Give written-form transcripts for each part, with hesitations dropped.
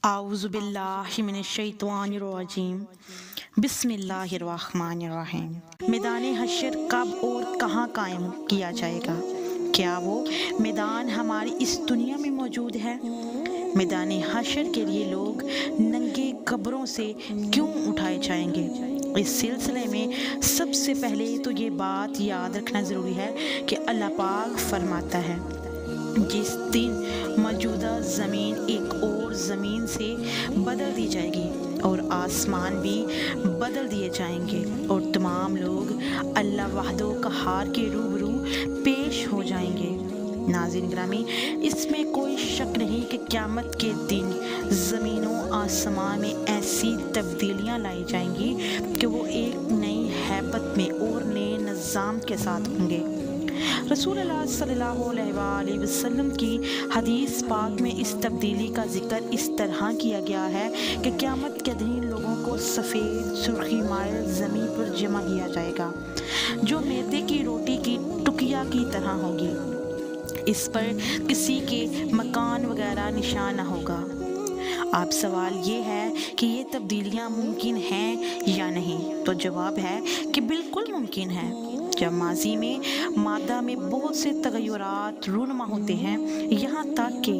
اعوذ باللہ من الشیطان الرجیم بسم اللہ الرحمن الرحیم۔ میدان حشر کب اور کہاں قائم کیا جائے گا؟ کیا وہ میدان ہماری اس دنیا میں موجود ہے؟ میدان حشر کے لیے لوگ ننگے قبروں سے کیوں اٹھائے جائیں گے؟ اس سلسلے میں سب سے پہلے تو یہ بات یاد رکھنا ضروری ہے کہ اللہ پاک فرماتا ہے، جس دن موجودہ زمین ایک اور زمین سے بدل دی جائے گی اور آسمان بھی بدل دیے جائیں گے اور تمام لوگ اللہ وحدہ قہار کے روبرو پیش ہو جائیں گے۔ ناظرین گرامی، اس میں کوئی شک نہیں کہ قیامت کے دن زمین و آسمان میں ایسی تبدیلیاں لائی جائیں گی کہ وہ ایک نئی ہیبت میں اور نئے نظام کے ساتھ ہوں گے۔ رسول اللہ صلی اللہ علیہ وآلہ وسلم کی حدیث پاک میں اس تبدیلی کا ذکر اس طرح کیا گیا ہے کہ قیامت کے دن لوگوں کو سفید سرخی مائل زمین پر جمع کیا جائے گا جو میدے کی روٹی کی ٹکیا کی طرح ہوگی۔ اس پر کسی کے مکان وغیرہ نشان نہ ہوگا۔ اب سوال یہ ہے کہ یہ تبدیلیاں ممکن ہیں یا نہیں؟ تو جواب ہے کہ بالکل ممکن ہے۔ جب ماضی میں مادہ میں بہت سے تغیرات رونما ہوتے ہیں، یہاں تک کہ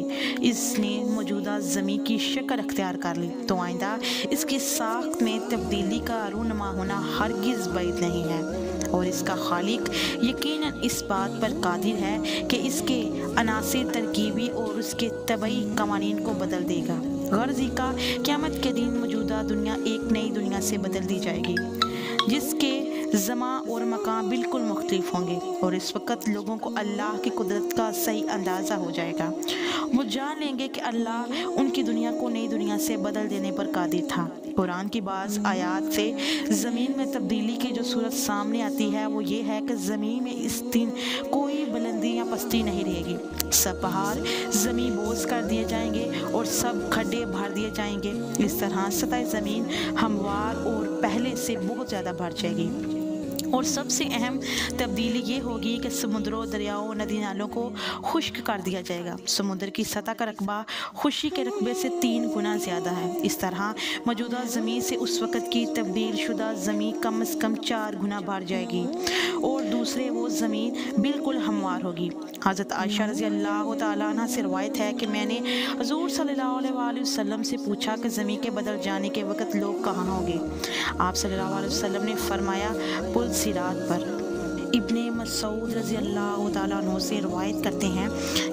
اس نے موجودہ زمین کی شکل اختیار کر لی، تو آئندہ اس کی ساخت میں تبدیلی کا رونما ہونا ہرگز بعید نہیں ہے، اور اس کا خالق یقیناً اس بات پر قادر ہے کہ اس کے عناصر ترکیبی اور اس کے طبعی قوانین کو بدل دے گا۔ غرض کا قیامت کے دن موجودہ دنیا ایک نئی دنیا سے بدل دی جائے گی جس کے زمان اور مکان بالکل مختلف ہوں گے، اور اس وقت لوگوں کو اللہ کی قدرت کا صحیح اندازہ ہو جائے گا۔ وہ جان لیں گے کہ اللہ ان کی دنیا کو نئی دنیا سے بدل دینے پر قادر تھا۔ قرآن کی بعض آیات سے زمین میں تبدیلی کی جو صورت سامنے آتی ہے وہ یہ ہے کہ زمین میں اس دن کوئی بلندی یا پستی نہیں رہے گی، سب پہاڑ زمین بوس کر دیے جائیں گے اور سب کھڈے بھر دیے جائیں گے۔ اس طرح سطح زمین ہموار اور پہلے سے بہت زیادہ بڑھ جائے گی، اور سب سے اہم تبدیلی یہ ہوگی کہ سمندروں، دریاؤں، ندی نالوں کو خشک کر دیا جائے گا۔ سمندر کی سطح کا رقبہ خشکی کے رقبے سے 3 گنا زیادہ ہے۔ اس طرح موجودہ زمین سے اس وقت کی تبدیل شدہ زمین کم از کم 4 گنا بڑھ جائے گی، اور دوسرے وہ زمین بالکل ہموار ہوگی۔ حضرت عائشہ رضی اللہ تعالیٰ عنہ سے روایت ہے کہ میں نے حضور صلی اللہ علیہ وآلہ وسلم سے پوچھا کہ زمین کے بدل جانے کے وقت لوگ کہاں ہوں گے؟ آپ صلی اللہ علیہ وسلم نے فرمایا، پل صراط پر۔ ابن مسعود رضی اللہ تعالیٰ عنہ سے روایت کرتے ہیں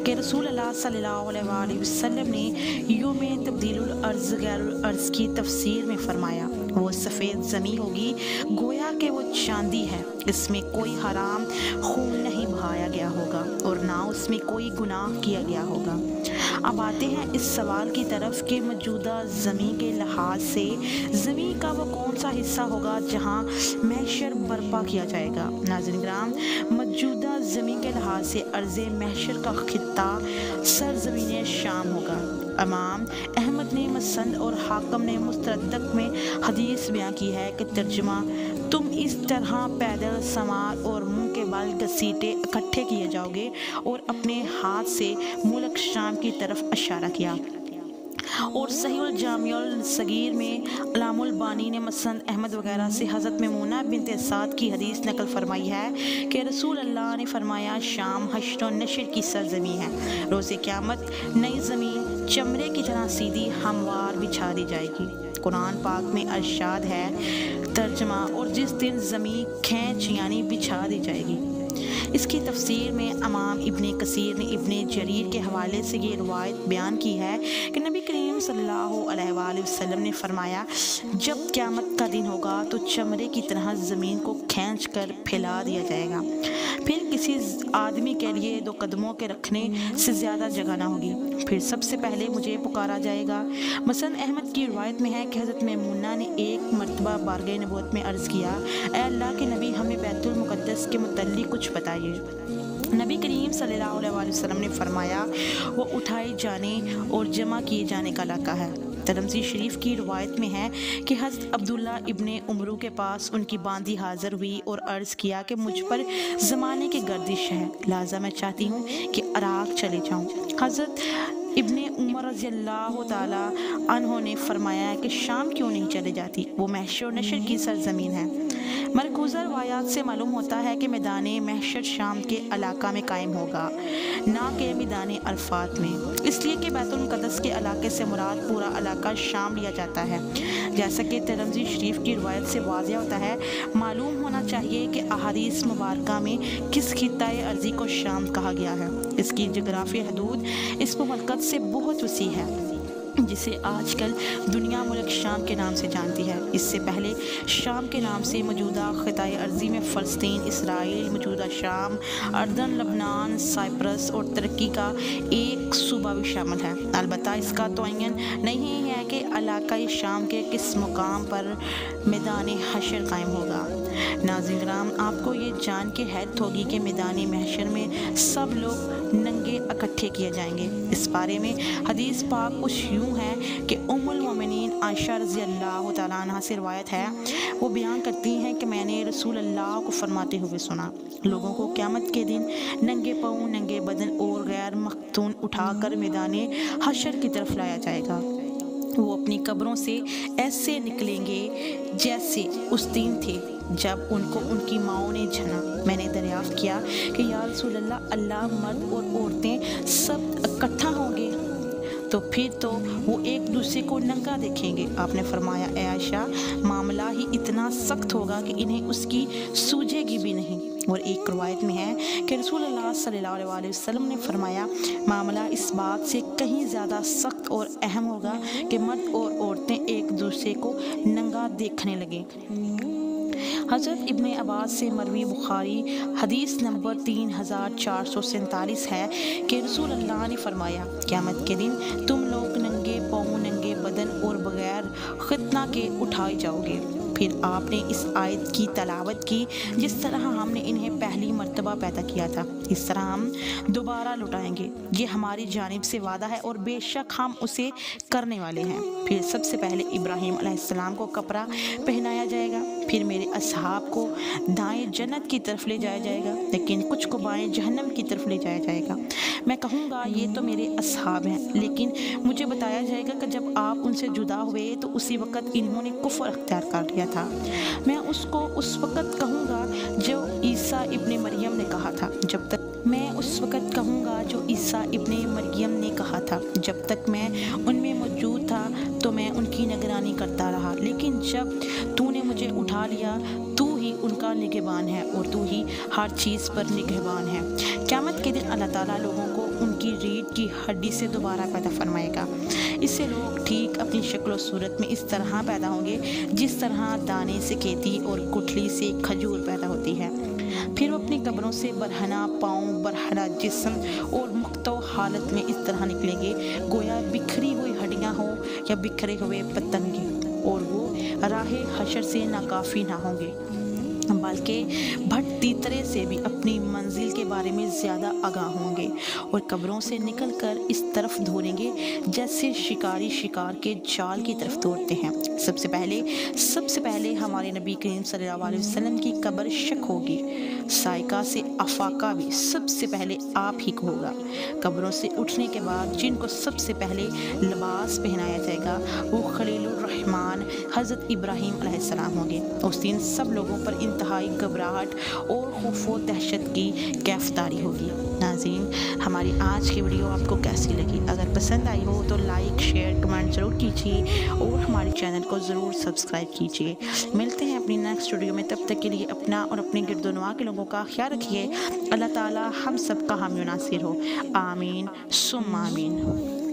کہ رسول اللہ صلی اللہ علیہ وآلہ وسلم نے یوم تبدیل الارض غیر الارض کی تفسیر میں فرمایا، وہ سفید زمین ہوگی گویا کہ وہ چاندی ہے، اس میں کوئی حرام خون نہیں بہایا گیا ہوگا اور نہ اس میں کوئی گناہ کیا گیا ہوگا۔ اب آتے ہیں اس سوال کی طرف کہ موجودہ زمین کے لحاظ سے زمین کا وہ کون سا حصہ ہوگا جہاں محشر برپا کیا جائے گا؟ ناظرین کرام، موجودہ زمین کے لحاظ سے ارض محشر کا خطہ سرزمین شام ہوگا۔ امام احمد نے مسند اور حاکم نے مستدرک میں حدیث بیان کی ہے کہ ترجمہ، تم اس طرح پیدل سوار اور منہ کے بال گھسیٹے اکٹھے کیے جاؤ گے، اور اپنے ہاتھ سے ملک شام کی طرف اشارہ کیا۔ اور صحیح الجامع الصغیر میں علام البانی نے مسند احمد وغیرہ سے حضرت میمونہ بنت سعد کی حدیث نقل فرمائی ہے کہ رسول اللہ نے فرمایا، شام حشر و نشر کی سرزمین ہے، روز قیامت نئی زمین چمڑے کی طرح سیدھی ہموار بچھا دی جائے گی۔ قرآن پاک میں ارشاد ہے، ترجمہ، اور جس دن زمین کھینچ یعنی بچھا دی جائے گی۔ اس کی تفسیر میں امام ابن کثیر نے ابن جریر کے حوالے سے یہ روایت بیان کی ہے کہ نبی کریم صلی اللہ علیہ وآلہ وسلم نے فرمایا، جب قیامت کا دن ہوگا تو چمڑے کی طرح زمین کو کھینچ کر پھیلا دیا جائے گا، پھر کسی آدمی کے لیے 2 قدموں کے رکھنے سے زیادہ جگہ نہ ہوگی، پھر سب سے پہلے مجھے پکارا جائے گا۔ مسند احمد کی روایت میں ہے کہ حضرت میمونہ نے ایک مرتبہ بارگاہ نبوت میں عرض کیا، اے اللہ کے نبی، ہمیں بیت المقدس کے متعلق کچھ بتائیے۔ نبی کریم صلی اللہ علیہ وآلہ وسلم نے فرمایا، وہ اٹھائے جانے اور جمع کیے جانے کا علاقہ ہے۔ ترمذی شریف کی روایت میں ہے کہ حضرت عبداللہ ابن عمرو کے پاس ان کی باندی حاضر ہوئی اور عرض کیا کہ مجھ پر زمانے کی گردش ہے، لہٰذا میں چاہتی ہوں کہ عراق چلے جاؤں۔ حضرت ابن عمر رضی اللہ تعالی عنہ نے فرمایا کہ شام کیوں نہیں چلے جاتی، وہ محشر و نشر کی سرزمین ہے۔ مرکوزہ روایات سے معلوم ہوتا ہے کہ میدان محشر شام کے علاقہ میں قائم ہوگا، نہ کہ میدان عرفات میں، اس لیے کہ بیت المقدس کے علاقے سے مراد پورا علاقہ شام لیا جاتا ہے۔ جیسا کہ ترمذی شریف کی روایت سے واضح ہوتا ہے، معلوم ہونا چاہیے کہ احادیث مبارکہ میں کس خطہ ارضی کو شام کہا گیا ہے۔ اس کی جغرافی حدود اس مملکت سے بہت وسیع ہے، جسے آج کل دنیا ملک شام کے نام سے جانتی ہے۔ اس سے پہلے شام کے نام سے موجودہ خطۂ ارضی میں فلسطین، اسرائیل، موجودہ شام، اردن، لبنان، سائپرس اور ترکی کا ایک صوبہ بھی شامل ہے۔ البتہ اس کا تعین نہیں ہے کہ علاقۂ شام کے کس مقام پر میدان حشر قائم ہوگا۔ ناظرین کرام، آپ کو یہ جان کے حیرت ہوگی کہ میدان محشر میں سب لوگ ننگے اکٹھے کیے جائیں گے۔ اس بارے میں حدیث پاک کچھ یوں ہے کہ ام المومنین عائشہ رضی اللہ تعالیٰ عنہ سے روایت ہے، وہ بیان کرتی ہیں کہ میں نے رسول اللہ کو فرماتے ہوئے سنا، لوگوں کو قیامت کے دن ننگے پاؤں، ننگے بدن اور غیر مختون اٹھا کر میدان حشر کی طرف لایا جائے گا۔ وہ اپنی قبروں سے ایسے نکلیں گے جیسے اس دن تھے جب ان کو ان کی ماؤں نے جنا۔ میں نے دریافت کیا کہ یا رسول اللہ، مرد اور عورتیں سب اکٹھا ہوں گے تو پھر تو وہ ایک دوسرے کو ننگا دیکھیں گے۔ آپ نے فرمایا، اے عائشہ، معاملہ ہی اتنا سخت ہوگا کہ انہیں اس کی سوجے گی بھی نہیں۔ اور ایک روایت میں ہے کہ رسول اللہ صلی اللہ علیہ وسلم نے فرمایا، معاملہ اس بات سے کہیں زیادہ سخت اور اہم ہوگا کہ مرد اور عورتیں ایک دوسرے کو ننگا دیکھنے لگیں۔ حضرت ابن عباس سے مروی بخاری حدیث نمبر 3447 ہے کہ رسول اللہ نے فرمایا، قیامت کے دن تم لوگ ننگے پاؤں، ننگے بدن اور بغیر ختنہ کے اٹھائے جاؤ گے۔ پھر آپ نے اس آیت کی تلاوت کی، جس طرح ہم نے انہیں پہلی مرتبہ پیدا کیا تھا، اس طرح ہم دوبارہ لوٹائیں گے، یہ ہماری جانب سے وعدہ ہے اور بے شک ہم اسے کرنے والے ہیں۔ پھر سب سے پہلے ابراہیم علیہ السلام کو کپڑا پہنایا جائے گا، پھر میرے اصحاب کو دائیں جنت کی طرف لے جایا جائے گا، لیکن کچھ کو بائیں جہنم کی طرف لے جایا جائے گا۔ میں کہوں گا یہ تو میرے اصحاب ہیں، لیکن مجھے بتایا جائے گا کہ جب آپ ان سے جدا ہوئے تو اسی وقت انہوں نے کفر اختیار کر لیا تھا۔ میں اس کو اس وقت کہوں گا جو عیسیٰ ابن مریم نے کہا تھا، جب تک میں ان میں موجود تھا تو میں ان کی نگرانی کرتا رہا، لیکن جب تو نے مجھے اٹھا لیا تو ہی ان کا نگہبان ہے اور تو ہی ہر چیز پر نگہبان ہے۔ قیامت کے دن اللہ تعالیٰ لوگوں کو ان کی ریڑھ کی ہڈی سے دوبارہ پیدا فرمائے گا۔ اس سے لوگ ٹھیک اپنی شکل و صورت میں اس طرح پیدا ہوں گے جس طرح دانے سے کھیتی اور گٹھلی سے کھجور پیدا ہوتی ہے۔ پھر وہ اپنی قبروں سے برہنہ پاؤں، برہنہ جسم اور مقطوع حالت میں اس طرح نکلیں گے گویا بکھری ہوئی ہڈیاں ہوں یا بکھرے ہوئے پتنگے، اور وہ راہ حشر سے ناکافی نہ ہوں گے، بلکہ بھٹ تیترے سے بھی اپنی منزل کے بارے میں زیادہ آگاہ ہوں گے، اور قبروں سے نکل کر اس طرف دوڑیں گے جیسے شکاری شکار کے جال کی طرف دوڑتے ہیں۔ سب سے پہلے ہمارے نبی کریم صلی اللہ علیہ وسلم کی قبر شق ہوگی، سائقہ سے افاقہ بھی سب سے پہلے آپ ہی کو ہوگا۔ قبروں سے اٹھنے کے بعد جن کو سب سے پہلے لباس پہنایا جائے گا وہ خلیل الرحمن حضرت ابراہیم علیہ السلام ہوں گے۔ اس دن سب لوگوں پر انتہائی گھبراہٹ اور خوف و دہشت کی کیف طاری ہوگی۔ ناظرین، ہماری آج کی ویڈیو آپ کو کیسی لگی؟ اگر پسند آئی ہو تو لائک، شیئر، کمنٹ ضرور کیجیے اور ہمارے چینل کو ضرور سبسکرائب کیجیے۔ ملتے ہیں اپنی نیکسٹ ویڈیو میں، تب تک کے لیے اپنا اور اپنے گرد و نواح کے لوگوں کا خیال رکھیے۔ اللہ تعالی ہم سب کا حامی و ناصر ہو، آمین ثم آمین۔